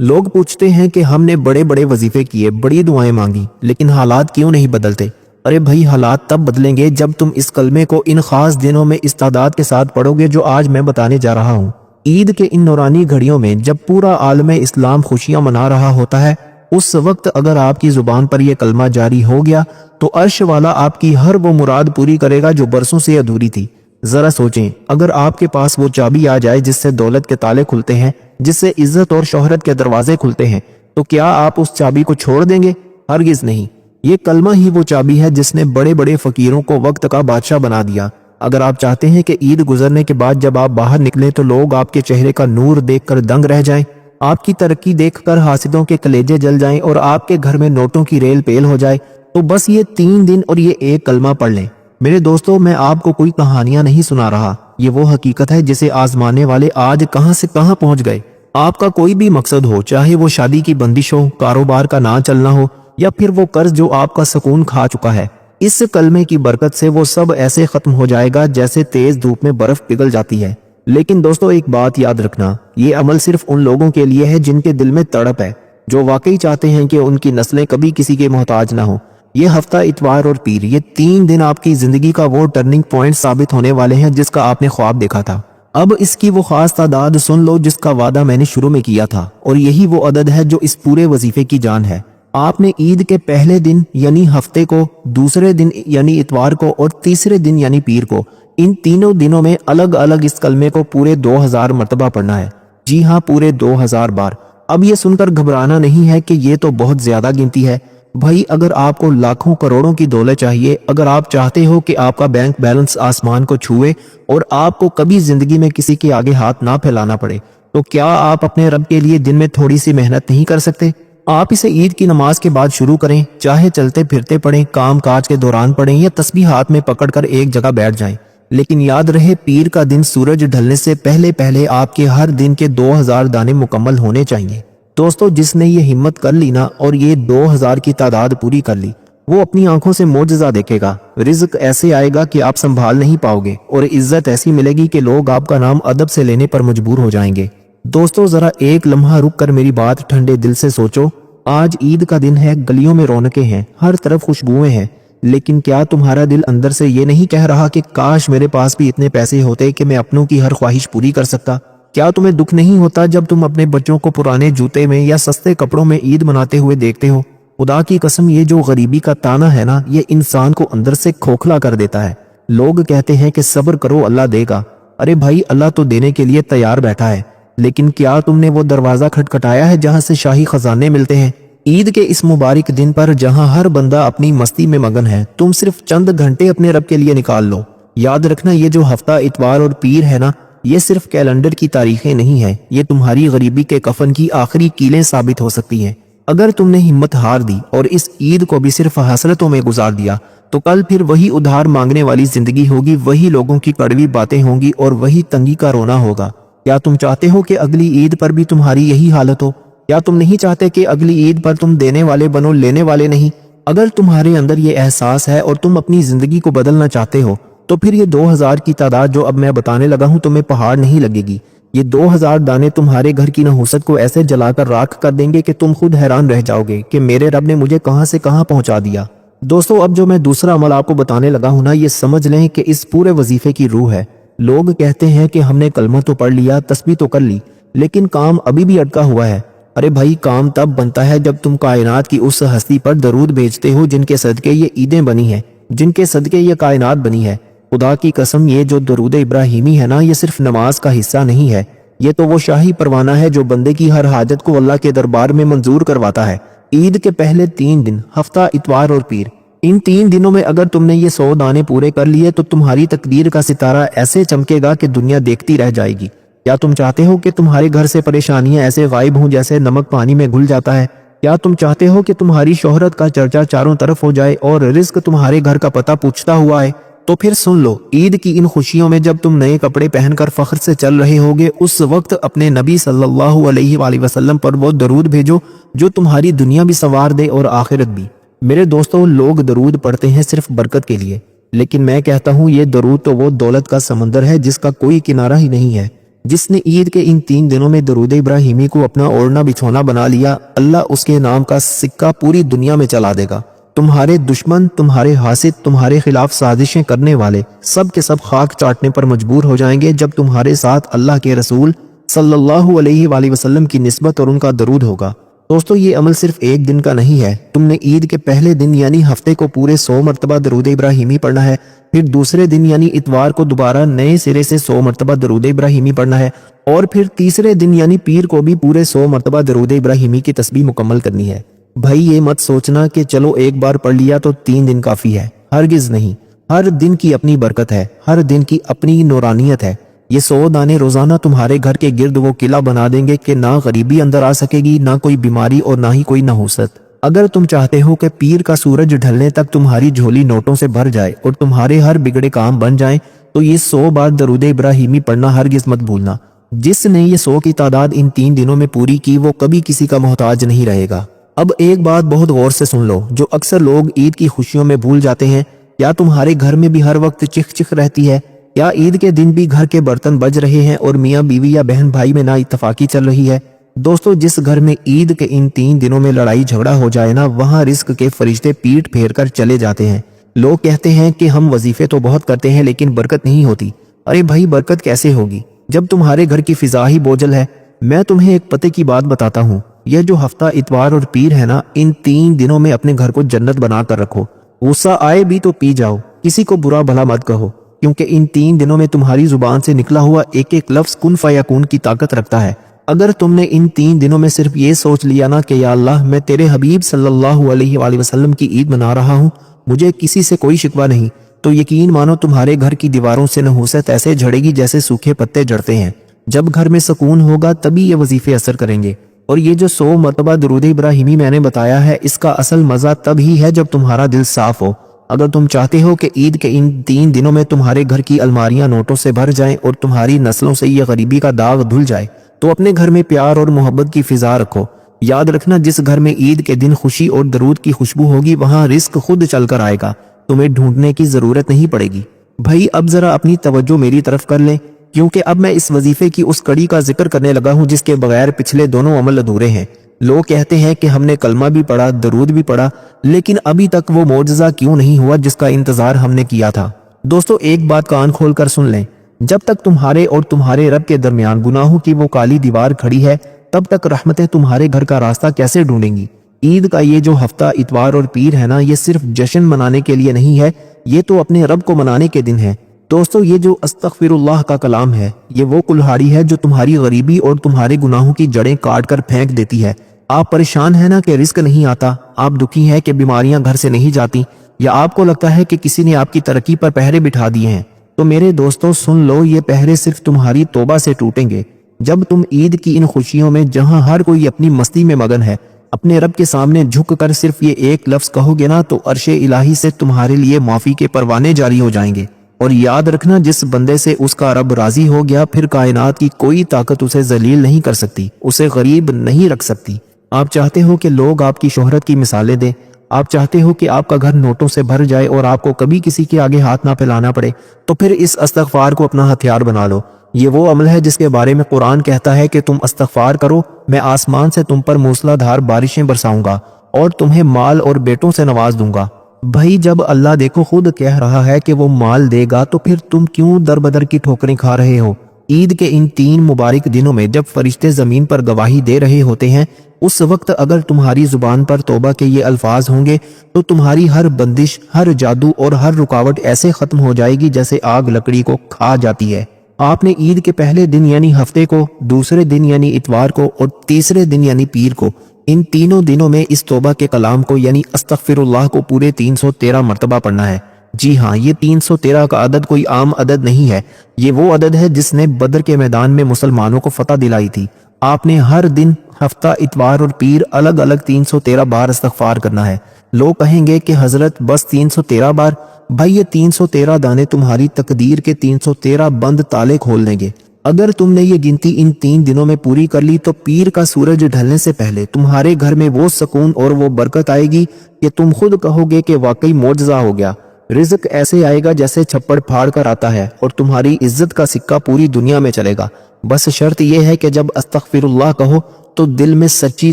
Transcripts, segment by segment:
لوگ پوچھتے ہیں کہ ہم نے بڑے بڑے وظیفے کیے، بڑی دعائیں مانگی، لیکن حالات کیوں نہیں بدلتے؟ ارے بھائی، حالات تب بدلیں گے جب تم اس کلمے کو ان خاص دنوں میں استعداد کے ساتھ پڑھو گے جو آج میں بتانے جا رہا ہوں۔ عید کے ان نورانی گھڑیوں میں جب پورا عالم اسلام خوشیاں منا رہا ہوتا ہے، اس وقت اگر آپ کی زبان پر یہ کلمہ جاری ہو گیا تو عرش والا آپ کی ہر وہ مراد پوری کرے گا جو برسوں سے ادھوری تھی۔ ذرا سوچیں، اگر آپ کے پاس وہ چابی آ جائے جس سے دولت کے تالے کھلتے ہیں، جس سے عزت اور شہرت کے دروازے کھلتے ہیں، تو کیا آپ اس چابی کو چھوڑ دیں گے؟ ہرگز نہیں۔ یہ کلمہ ہی وہ چابی ہے جس نے بڑے بڑے فقیروں کو وقت کا بادشاہ بنا دیا۔ اگر آپ چاہتے ہیں کہ عید گزرنے کے بعد جب آپ باہر نکلیں تو لوگ آپ کے چہرے کا نور دیکھ کر دنگ رہ جائیں، آپ کی ترقی دیکھ کر حاسدوں کے کلیجے جل جائیں اور آپ کے گھر میں نوٹوں کی ریل پیل ہو جائے، تو بس یہ 3 دن اور یہ ایک کلمہ پڑھ لیں۔ میرے دوستو، میں آپ کو کوئی کہانیاں نہیں سنا رہا، یہ وہ حقیقت ہے جسے آزمانے والے آج کہاں سے کہاں پہنچ گئے۔ آپ کا کوئی بھی مقصد ہو، چاہے وہ شادی کی بندش ہو، کاروبار کا نہ چلنا ہو، یا پھر وہ قرض جو آپ کا سکون کھا چکا ہے، اس کلمے کی برکت سے وہ سب ایسے ختم ہو جائے گا جیسے تیز دھوپ میں برف پگھل جاتی ہے۔ لیکن دوستو، ایک بات یاد رکھنا، یہ عمل صرف ان لوگوں کے لیے ہے جن کے دل میں تڑپ ہے، جو واقعی چاہتے ہیں کہ ان کی نسلیں کبھی کسی کے محتاج نہ ہوں۔ یہ ہفتہ اتوار اور پیر، یہ 3 دن آپ کی زندگی کا وہ ٹرننگ پوائنٹ ثابت ہونے والے ہیں جس کا آپ نے خواب دیکھا تھا۔ اب اس کی وہ خاص تعداد سن لو جس کا وعدہ میں نے شروع میں کیا تھا، اور یہی وہ عدد ہے جو اس پورے وظیفے کی جان ہے۔ آپ نے عید کے پہلے دن یعنی ہفتے کو، دوسرے دن یعنی اتوار کو، اور تیسرے دن یعنی پیر کو، ان تینوں دنوں میں الگ الگ اس کلمے کو پورے 2000 مرتبہ پڑھنا ہے۔ جی ہاں، پورے 2000 بار۔ اب یہ سن کر گھبرانا نہیں ہے کہ یہ تو بہت زیادہ گنتی ہے۔ بھائی، اگر آپ کو لاکھوں کروڑوں کی دولت چاہیے، اگر آپ چاہتے ہو کہ آپ کا بینک بیلنس آسمان کو چھوئے اور آپ کو کبھی زندگی میں کسی کے آگے ہاتھ نہ پھیلانا پڑے، تو کیا آپ اپنے رب کے لیے دن میں تھوڑی سی محنت نہیں کر سکتے؟ آپ اسے عید کی نماز کے بعد شروع کریں، چاہے چلتے پھرتے پڑھیں، کام کاج کے دوران پڑھیں، یا تسبیح ہاتھ میں پکڑ کر ایک جگہ بیٹھ جائیں۔ لیکن یاد رہے، پیر کا دن سورج ڈھلنے سے پہلے پہلے آپ کے ہر دن کے 2000 دانے مکمل ہونے چاہیے۔ دوستو، جس نے یہ ہمت کر لی نا اور یہ 2000 کی تعداد پوری کر لی، وہ اپنی آنکھوں سے معجزہ دیکھے گا۔ رزق ایسے آئے گا کہ آپ سنبھال نہیں پاؤ گے، اور عزت ایسی ملے گی کہ لوگ آپ کا نام ادب سے لینے پر مجبور ہو جائیں گے۔ دوستو، ذرا ایک لمحہ رک کر میری بات ٹھنڈے دل سے سوچو۔ آج عید کا دن ہے، گلیوں میں رونقیں ہیں، ہر طرف خوشبوئیں ہیں، لیکن کیا تمہارا دل اندر سے یہ نہیں کہہ رہا کہ کاش میرے پاس بھی اتنے پیسے ہوتے کہ میں اپنوں کی ہر خواہش پوری کر سکتا؟ کیا تمہیں دکھ نہیں ہوتا جب تم اپنے بچوں کو پرانے جوتے میں یا سستے کپڑوں میں عید مناتے ہوئے دیکھتے ہو؟ خدا کی قسم، یہ جو غریبی کا تانا ہے نا، یہ انسان کو اندر سے کھوکھلا کر دیتا ہے۔ لوگ کہتے ہیں کہ صبر کرو، اللہ دے گا۔ ارے بھائی، اللہ تو دینے کے لیے تیار بیٹھا ہے، لیکن کیا تم نے وہ دروازہ کھٹکھٹایا ہے جہاں سے شاہی خزانے ملتے ہیں؟ عید کے اس مبارک دن پر جہاں ہر بندہ اپنی مستی میں مگن ہے، تم صرف چند گھنٹے اپنے رب کے لیے نکال لو۔ یاد رکھنا، یہ جو ہفتہ اتوار اور پیر ہے نا، یہ صرف کیلنڈر کی تاریخیں نہیں ہیں، یہ تمہاری غریبی کے کفن کی آخری کیلیں ثابت ہو سکتی ہیں۔ اگر تم نے ہمت ہار دی اور اس عید کو بھی صرف حسرتوں میں گزار دیا، تو کل پھر وہی ادھار مانگنے والی زندگی ہوگی، وہی لوگوں کی کڑوی باتیں ہوں گی، اور وہی تنگی کا رونا ہوگا۔ کیا تم چاہتے ہو کہ اگلی عید پر بھی تمہاری یہی حالت ہو؟ کیا تم نہیں چاہتے کہ اگلی عید پر تم دینے والے بنو، لینے والے نہیں؟ اگر تمہارے اندر یہ احساس ہے اور تم اپنی زندگی کو بدلنا چاہتے ہو، تو پھر یہ 2000 کی تعداد جو اب میں بتانے لگا ہوں تمہیں پہاڑ نہیں لگے گی۔ یہ 2000 دانے تمہارے گھر کی نحوست کو ایسے جلا کر راکھ کر دیں گے کہ تم خود حیران رہ جاؤ گے کہ میرے رب نے مجھے کہاں سے کہاں پہنچا دیا۔ دوستو، اب جو میں دوسرا عمل آپ کو بتانے لگا ہوں نا، یہ سمجھ لیں کہ اس پورے وظیفے کی روح ہے۔ لوگ کہتے ہیں کہ ہم نے کلمہ تو پڑھ لیا، تسبیح تو کر لی، لیکن کام ابھی بھی اٹکا ہوا ہے۔ ارے بھائی، کام تب بنتا ہے جب تم کائنات کی اس ہستی پر درود بھیجتے ہو جن کے صدقے یہ عیدیں بنی ہیں، جن کے صدقے یہ کائنات بنی ہے۔ خدا کی قسم، یہ جو درود ابراہیمی ہے نا، یہ صرف نماز کا حصہ نہیں ہے، یہ تو وہ شاہی پروانہ ہے جو بندے کی ہر حاجت کو اللہ کے دربار میں منظور کرواتا ہے۔ عید کے پہلے 3 دن، ہفتہ، اتوار اور پیر، ان 3 دنوں میں اگر تم نے یہ 100 دانے پورے کر لیے تو تمہاری تقدیر کا ستارہ ایسے چمکے گا کہ دنیا دیکھتی رہ جائے گی۔ کیا تم چاہتے ہو کہ تمہارے گھر سے پریشانیاں ایسے غائب ہوں جیسے نمک پانی میں گھل جاتا ہے؟ کیا تم چاہتے ہو کہ تمہاری شہرت کا چرچا چاروں طرف ہو جائے اور رزق تمہارے گھر کا پتہ پوچھتا ہوا ہے؟ تو پھر سن لو، عید کی ان خوشیوں میں جب تم نئے کپڑے پہن کر فخر سے چل رہے ہوگے، اس وقت اپنے نبی صلی اللہ علیہ وآلہ وسلم پر وہ درود بھیجو جو تمہاری دنیا بھی سنوار دے اور آخرت بھی۔ میرے دوستو، لوگ درود پڑھتے ہیں صرف برکت کے لیے، لیکن میں کہتا ہوں یہ درود تو وہ دولت کا سمندر ہے جس کا کوئی کنارہ ہی نہیں ہے۔ جس نے عید کے ان 3 دنوں میں درود ابراہیمی کو اپنا اوڑھنا بچھونا بنا لیا، اللہ اس کے نام کا سکہ پوری دنیا میں چلا دے گا۔ تمہارے دشمن، تمہارے حاسد، تمہارے خلاف سازشیں کرنے والے سب کے سب خاک چاٹنے پر مجبور ہو جائیں گے جب تمہارے ساتھ اللہ کے رسول صلی اللہ علیہ وآلہ وسلم کی نسبت اور ان کا درود ہوگا۔ دوستو، یہ عمل صرف ایک دن کا نہیں ہے۔ تم نے عید کے پہلے دن یعنی ہفتے کو پورے 100 مرتبہ درود ابراہیمی پڑھنا ہے، پھر دوسرے دن یعنی اتوار کو دوبارہ نئے سرے سے 100 مرتبہ درود ابراہیمی پڑھنا ہے، اور پھر تیسرے دن یعنی پیر کو بھی پورے 100 مرتبہ درود ابراہیمی کی تسبیح مکمل کرنی ہے۔ بھائی یہ مت سوچنا کہ چلو ایک بار پڑھ لیا تو 3 دن کافی ہے، ہرگز نہیں۔ ہر دن کی اپنی برکت ہے، ہر دن کی اپنی نورانیت ہے۔ یہ 100 دانے روزانہ تمہارے گھر کے گرد وہ قلعہ بنا دیں گے کہ نہ غریبی اندر آ سکے گی، نہ کوئی بیماری اور نہ ہی کوئی نحوست۔ اگر تم چاہتے ہو کہ پیر کا سورج ڈھلنے تک تمہاری جھولی نوٹوں سے بھر جائے اور تمہارے ہر بگڑے کام بن جائیں تو یہ 100 بار درود ابراہیمی پڑھنا ہرگز مت بھولنا۔ جس نے یہ 100 کی تعداد ان 3 دنوں میں پوری کی وہ کبھی کسی کا محتاج نہیں رہے گا۔ اب ایک بات بہت غور سے سن لو، جو اکثر لوگ عید کی خوشیوں میں بھول جاتے ہیں۔ کیا تمہارے گھر میں بھی ہر وقت چکھ چکھ رہتی ہے؟ کیا عید کے دن بھی گھر کے برتن بج رہے ہیں اور میاں بیوی یا بہن بھائی میں نا اتفاقی چل رہی ہے؟ دوستو، جس گھر میں عید کے ان 3 دنوں میں لڑائی جھگڑا ہو جائے نا، وہاں رزق کے فرشتے پیٹ پھیر کر چلے جاتے ہیں۔ لوگ کہتے ہیں کہ ہم وظیفے تو بہت کرتے ہیں لیکن برکت نہیں ہوتی۔ ارے بھائی، برکت کیسے ہوگی جب تمہارے گھر کی فضا ہی بوجھل ہے؟ میں تمہیں ایک پتے کی بات بتاتا ہوں۔ یہ جو ہفتہ اتوار اور پیر ہے نا، ان 3 دنوں میں اپنے گھر کو جنت بنا کر رکھو۔ غصہ آئے بھی تو پی جاؤ، کسی کو برا بھلا مت کہو، کیونکہ ان 3 دنوں میں تمہاری زبان سے نکلا ہوا ایک ایک لفظ کن فیکون کی طاقت رکھتا ہے۔ اگر تم نے ان 3 دنوں میں صرف یہ سوچ لیا نا کہ یا اللہ، میں تیرے حبیب صلی اللہ علیہ وآلہ وسلم کی عید منا رہا ہوں، مجھے کسی سے کوئی شکوہ نہیں، تو یقین مانو تمہارے گھر کی دیواروں سے نحوست ایسے جھڑے گی جیسے سوکھے پتے جڑتے ہیں۔ جب گھر میں سکون ہوگا تبھی یہ وظیفے اثر کریں گے۔ اور یہ جو 100 مرتبہ درود ابراہیمی میں نے بتایا ہے، اس کا اصل مزہ تب ہی ہے جب تمہارا دل صاف ہو۔ اگر تم چاہتے ہو کہ عید کے ان 3 دنوں میں تمہارے گھر کی الماریاں نوٹوں سے بھر جائیں اور تمہاری نسلوں سے یہ غریبی کا داغ دھل جائے، تو اپنے گھر میں پیار اور محبت کی فضا رکھو۔ یاد رکھنا، جس گھر میں عید کے دن خوشی اور درود کی خوشبو ہوگی وہاں رزق خود چل کر آئے گا، تمہیں ڈھونڈنے کی ضرورت نہیں پڑے گی۔ بھائی اب ذرا اپنی توجہ میری طرف کر لیں، کیونکہ اب میں اس وظیفے کی اس کڑی کا ذکر کرنے لگا ہوں جس کے بغیر پچھلے دونوں عمل ادھورے ہیں۔ لوگ کہتے ہیں کہ ہم نے کلمہ بھی پڑھا، درود بھی پڑھا، لیکن ابھی تک وہ معجزہ کیوں نہیں ہوا جس کا انتظار ہم نے کیا تھا؟ دوستو، ایک بات کان کھول کر سن لیں، جب تک تمہارے اور تمہارے رب کے درمیان گناہوں کی وہ کالی دیوار کھڑی ہے، تب تک رحمتیں تمہارے گھر کا راستہ کیسے ڈھونڈیں گی؟ عید کا یہ جو ہفتہ اتوار اور پیر ہے نا، یہ صرف جشن منانے کے لیے نہیں ہے، یہ تو اپنے رب کو منانے کے دن ہے۔ دوستو، یہ جو استغفر اللہ کا کلام ہے، یہ وہ کلہاڑی ہے جو تمہاری غریبی اور تمہارے گناہوں کی جڑیں کاٹ کر پھینک دیتی ہے۔ آپ پریشان ہیں نا کہ رزق نہیں آتا، آپ دکھی ہیں کہ بیماریاں گھر سے نہیں جاتی، یا آپ کو لگتا ہے کہ کسی نے آپ کی ترقی پر پہرے بٹھا دیے ہیں، تو میرے دوستو سن لو، یہ پہرے صرف تمہاری توبہ سے ٹوٹیں گے جب تم عید کی ان خوشیوں میں، جہاں ہر کوئی اپنی مستی میں مگن ہے، اپنے رب کے سامنے جھک کر صرف یہ ایک لفظ کہو گے نا، تو عرش الہی سے تمہارے لیے معافی کے پروانے جاری ہو جائیں گے۔ اور یاد رکھنا، جس بندے سے اس کا رب راضی ہو گیا، پھر کائنات کی کوئی طاقت اسے ذلیل نہیں کر سکتی، اسے غریب نہیں رکھ سکتی۔ آپ چاہتے ہو کہ لوگ آپ کی شہرت کی مثالیں دیں، آپ چاہتے ہو کہ آپ کا گھر نوٹوں سے بھر جائے اور آپ کو کبھی کسی کے آگے ہاتھ نہ پھیلانا پڑے، تو پھر اس استغفار کو اپنا ہتھیار بنا لو۔ یہ وہ عمل ہے جس کے بارے میں قرآن کہتا ہے کہ تم استغفار کرو، میں آسمان سے تم پر موسلا دھار بارشیں برساؤں گا اور تمہیں مال اور بیٹوں سے نواز دوں گا۔ بھائی جب اللہ دیکھو خود کہہ رہا ہے کہ وہ مال دے گا، تو پھر تم کیوں در بدر کی ٹھوکریں کھا رہے ہو؟ عید کے ان 3 مبارک دنوں میں جب فرشتے زمین پر گواہی دے رہے ہوتے ہیں، اس وقت اگر تمہاری زبان پر توبہ کے یہ الفاظ ہوں گے تو تمہاری ہر بندش، ہر جادو اور ہر رکاوٹ ایسے ختم ہو جائے گی جیسے آگ لکڑی کو کھا جاتی ہے۔ آپ نے عید کے پہلے دن یعنی ہفتے کو، دوسرے دن یعنی اتوار کو اور تیسرے دن یعنی پیر کو، ان تینوں دنوں میں اس توبہ کے کلام کو یعنی استغفر اللہ کو پورے 313 مرتبہ پڑھنا ہے۔ جی ہاں، یہ 313 کا عدد کوئی عام عدد نہیں ہے، یہ وہ عدد ہے جس نے بدر کے میدان میں مسلمانوں کو فتح دلائی تھی۔ آپ نے ہر دن، ہفتہ، اتوار اور پیر الگ الگ 313 بار استغفار کرنا ہے۔ لوگ کہیں گے کہ حضرت بس 313 بار؟ بھائی یہ 313 دانے تمہاری تقدیر کے 313 بند تالے کھول دیں گے۔ اگر تم نے یہ گنتی ان 3 دنوں میں پوری کر لی تو پیر کا سورج ڈھلنے سے پہلے تمہارے گھر میں وہ سکون اور وہ برکت آئے گی کہ تم خود کہو گے کہ واقعی معجزہ ہو گیا۔ رزق ایسے آئے گا جیسے چھپڑ پھاڑ کر آتا ہے، اور تمہاری عزت کا سکہ پوری دنیا میں چلے گا۔ بس شرط یہ ہے کہ جب استغفراللہ کہو تو دل میں سچی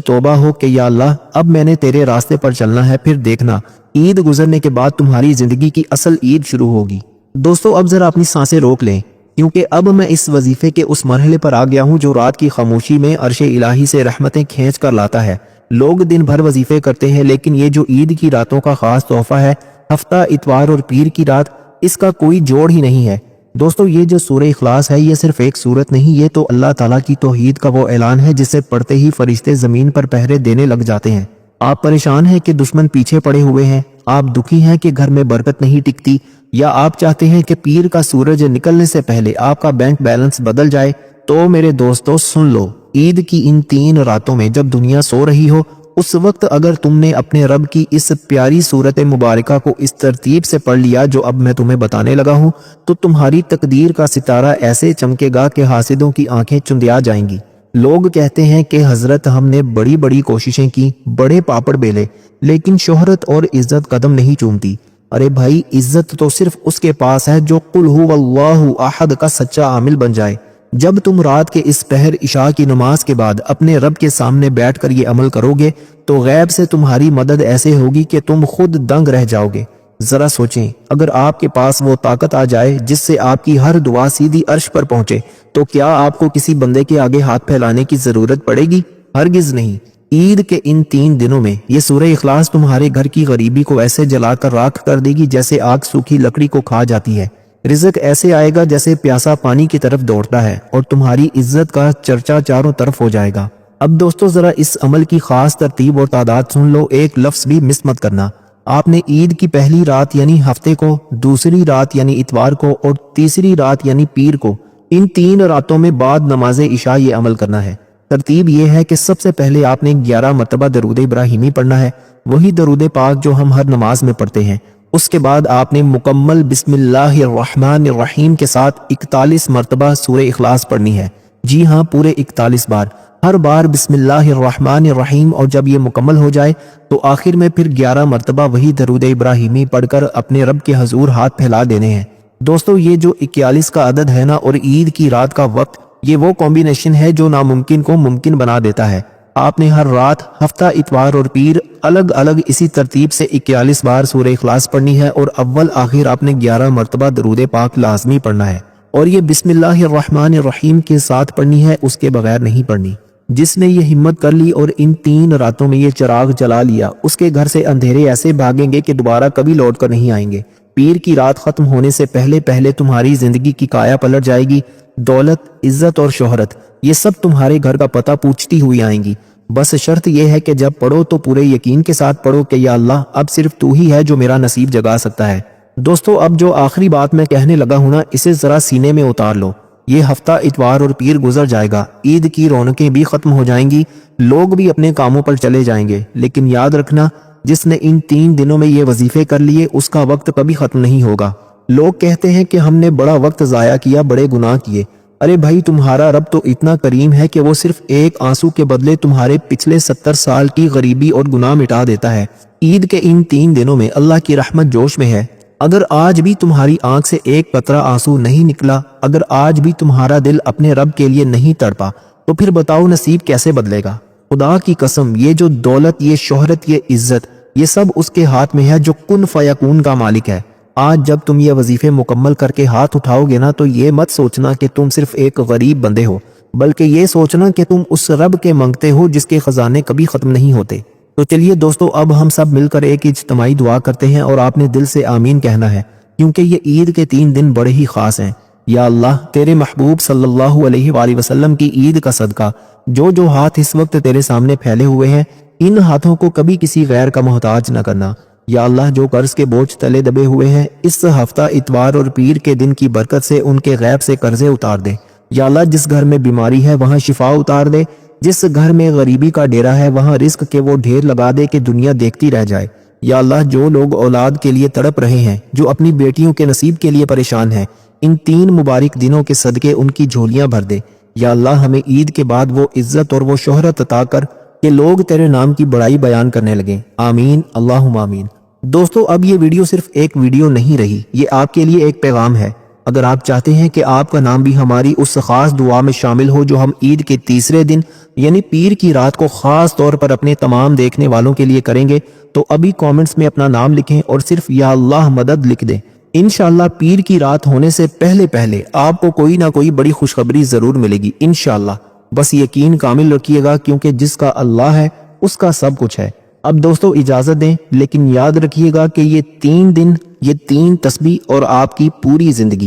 توبہ ہو کہ یا اللہ اب میں نے تیرے راستے پر چلنا ہے، پھر دیکھنا عید گزرنے کے بعد تمہاری زندگی کی اصل عید شروع ہوگی۔ دوستو اب ذرا اپنی سانسیں روک لیں، کیونکہ اب میں اس وظیفے کے اس مرحلے پر آ گیا ہوں جو رات کی خاموشی میں عرش الہی سے رحمتیں کھینچ کر لاتا ہے۔ لوگ دن بھر وظیفے کرتے ہیں، لیکن یہ جو عید کی راتوں کا خاص تحفہ ہے، ہفتہ اتوار اور پیر کی رات، اس کا کوئی جوڑ ہی نہیں ہے۔ دوستو یہ جو سورہ اخلاص ہے، یہ صرف ایک سورت نہیں، یہ تو اللہ تعالیٰ کی توحید کا وہ اعلان ہے جسے پڑھتے ہی فرشتے زمین پر پہرے دینے لگ جاتے ہیں۔ آپ پریشان ہیں کہ دشمن پیچھے پڑے ہوئے ہیں، آپ دکھی ہیں کہ گھر میں برکت نہیں ٹکتی، یا آپ چاہتے ہیں کہ پیر کا سورج نکلنے سے پہلے آپ کا بینک بیلنس بدل جائے، تو میرے دوستو سن لو، عید کی ان 3 راتوں میں جب دنیا سو رہی ہو، اس وقت اگر تم نے اپنے رب کی اس پیاری صورت مبارکہ کو اس ترتیب سے پڑھ لیا جو اب میں تمہیں بتانے لگا ہوں، تو تمہاری تقدیر کا ستارہ ایسے چمکے گا کہ حاسدوں کی آنکھیں چندیا جائیں گی۔ لوگ کہتے ہیں کہ حضرت ہم نے بڑی بڑی کوششیں کی، بڑے پاپڑ بیلے، لیکن شہرت اور عزت قدم نہیں چومتی۔ ارے بھائی، عزت تو صرف اس کے پاس ہے جو قل هو اللہ احد کا سچا عامل بن جائے۔ جب تم رات کے اس پہر عشاء کی نماز کے بعد اپنے رب کے سامنے بیٹھ کر یہ عمل کرو گے تو غیب سے تمہاری مدد ایسے ہوگی کہ تم خود دنگ رہ جاؤ گے۔ ذرا سوچیں، اگر آپ کے پاس وہ طاقت آ جائے جس سے آپ کی ہر دعا سیدھی عرش پر پہنچے، تو کیا آپ کو کسی بندے کے آگے ہاتھ پھیلانے کی ضرورت پڑے گی؟ ہرگز نہیں۔ عید کے ان 3 دنوں میں یہ سورہ اخلاص تمہارے گھر کی غریبی کو ایسے جلا کر راکھ کر دے گی جیسے آگ سوکھی لکڑی کو کھا جاتی ہے۔ رزق ایسے آئے گا جیسے پیاسا پانی کی طرف دوڑتا ہے، اور تمہاری عزت کا چرچا چاروں طرف ہو جائے گا۔ اب دوستو ذرا اس عمل کی خاص ترتیب اور تعداد سن لو، ایک لفظ بھی مس مت کرنا۔ آپ نے عید کی پہلی رات یعنی ہفتے کو، دوسری رات یعنی اتوار کو، اور تیسری رات یعنی پیر کو، ان 3 راتوں میں بعد نماز عشاء یہ عمل کرنا ہے۔ ترتیب یہ ہے کہ سب سے پہلے آپ نے 11 مرتبہ درود ابراہیمی پڑھنا ہے، وہی درود پاک جو ہم ہر نماز میں پڑھتے ہیں۔ اس کے بعد آپ نے مکمل بسم اللہ الرحمن الرحیم کے ساتھ 41 مرتبہ سورہ اخلاص پڑھنی ہے۔ جی ہاں، پورے 41 بار، ہر بار بسم اللہ الرحمن الرحیم، اور جب یہ مکمل ہو جائے تو آخر میں پھر 11 مرتبہ وہی درود ابراہیمی پڑھ کر اپنے رب کے حضور ہاتھ پھیلا دینے ہیں۔ دوستو یہ جو 41 کا عدد ہے نا، اور عید کی رات کا وقت، یہ وہ کمبینیشن ہے جو ناممکن کو ممکن بنا دیتا ہے۔ آپ نے ہر رات، ہفتہ اتوار اور پیر الگ الگ اسی ترتیب سے 41 بار سورہ اخلاص پڑھنی ہے، اور اول آخر آپ نے 11 مرتبہ درود پاک لازمی پڑھنا ہے، اور یہ بسم اللہ الرحمن الرحیم کے ساتھ پڑھنی ہے، اس کے بغیر نہیں پڑھنی۔ جس نے یہ ہمت کر لی اور ان 3 راتوں میں یہ چراغ جلا لیا، اس کے گھر سے اندھیرے ایسے بھاگیں گے کہ دوبارہ کبھی لوٹ کر نہیں آئیں گے۔ پیر کی رات ختم ہونے سے پہلے پہلے تمہاری زندگی کی کایا پلٹ جائے گی۔ دولت، عزت اور شہرت، یہ سب تمہارے گھر کا پتہ پوچھتی ہوئی آئیں گی۔ بس شرط یہ ہے کہ جب پڑھو تو پورے یقین کے ساتھ پڑھو کہ یا اللہ اب صرف تو ہی ہے جو میرا نصیب جگا سکتا ہے۔ دوستو اب جو آخری بات میں کہنے لگا ہوں نا، اسے ذرا سینے میں اتار لو۔ یہ ہفتہ اتوار اور پیر گزر جائے گا، عید کی رونقیں بھی ختم ہو جائیں گی، لوگ بھی اپنے کاموں پر چلے جائیں گے، لیکن یاد رکھنا جس نے ان 3 دنوں میں یہ وظیفے کر لیے اس کا وقت کبھی ختم نہیں ہوگا۔ لوگ کہتے ہیں کہ ہم نے بڑا وقت ضائع کیا، بڑے گناہ کیے۔ ارے بھائی، تمہارا رب تو اتنا کریم ہے کہ وہ صرف ایک آنسو کے بدلے تمہارے پچھلے 70 سال کی غریبی اور گناہ مٹا دیتا ہے۔ عید کے ان 3 دنوں میں اللہ کی رحمت جوش میں ہے۔ اگر آج بھی تمہاری آنکھ سے ایک قطرہ آنسو نہیں نکلا، اگر آج بھی تمہارا دل اپنے رب کے لیے نہیں تڑپا، تو پھر بتاؤ نصیب کیسے بدلے گا؟ خدا کی قسم، یہ جو دولت، یہ شہرت، یہ عزت، یہ سب اس کے ہاتھ میں ہے جو کن فیکون کا مالک ہے۔ آج جب تم یہ وظیفے مکمل کر کے ہاتھ اٹھاؤ گے نا، تو یہ مت سوچنا کہ تم صرف ایک غریب بندے ہو، بلکہ یہ سوچنا کہ تم اس رب کے منگتے ہو جس کے خزانے کبھی ختم نہیں ہوتے۔ تو چلیے دوستو، اب ہم سب مل کر ایک اجتماعی دعا کرتے ہیں، اور آپ نے دل سے آمین کہنا ہے، کیونکہ یہ عید کے 3 دن بڑے ہی خاص ہیں۔ یا اللہ، تیرے محبوب صلی اللہ علیہ وآلہ وسلم کی عید کا صدقہ، جو ہاتھ اس وقت تیرے سامنے پھیلے ہوئے ہیں، ان ہاتھوں کو کبھی کسی غیر کا محتاج نہ کرنا۔ یا اللہ، جو قرض کے بوجھ تلے دبے ہوئے ہیں، اس ہفتہ اتوار اور پیر کے دن کی برکت سے ان کے غیب سے قرضے اتار دے۔ یا اللہ، جس گھر میں بیماری ہے وہاں شفا اتار دے، جس گھر میں غریبی کا ڈیرا ہے وہاں رزق کے وہ ڈھیر لگا دے کہ دنیا دیکھتی رہ جائے۔ یا اللہ، جو لوگ اولاد کے لیے تڑپ رہے ہیں، جو اپنی بیٹیوں کے نصیب کے لیے پریشان ہیں، ان 3 مبارک دنوں کے صدقے ان کی جھولیاں بھر دے۔ یا اللہ، ہمیں عید کے بعد وہ عزت اور وہ شہرت عطا کر کہ لوگ تیرے نام کی بڑائی بیان کرنے لگیں۔ آمین، اللہم آمین۔ دوستو، اب یہ ویڈیو صرف ایک ویڈیو نہیں رہی، یہ آپ کے لیے ایک پیغام ہے۔ اگر آپ چاہتے ہیں کہ آپ کا نام بھی ہماری اس خاص دعا میں شامل ہو جو ہم عید کے تیسرے دن یعنی پیر کی رات کو خاص طور پر اپنے تمام دیکھنے والوں کے لیے کریں گے، تو ابھی کامنٹس میں اپنا نام لکھیں اور صرف یا اللہ مدد لکھ دیں۔ انشاءاللہ پیر کی رات ہونے سے پہلے آپ کو کوئی نہ کوئی بڑی خوشخبری ضرور ملے گی انشاءاللہ۔ بس یقین کامل رکھیے گا، کیونکہ جس کا اللہ ہے اس کا سب کچھ ہے۔ اب دوستو اجازت دیں، لیکن یاد رکھیے گا کہ یہ 3 دن، یہ 3 تسبیح اور آپ کی پوری زندگی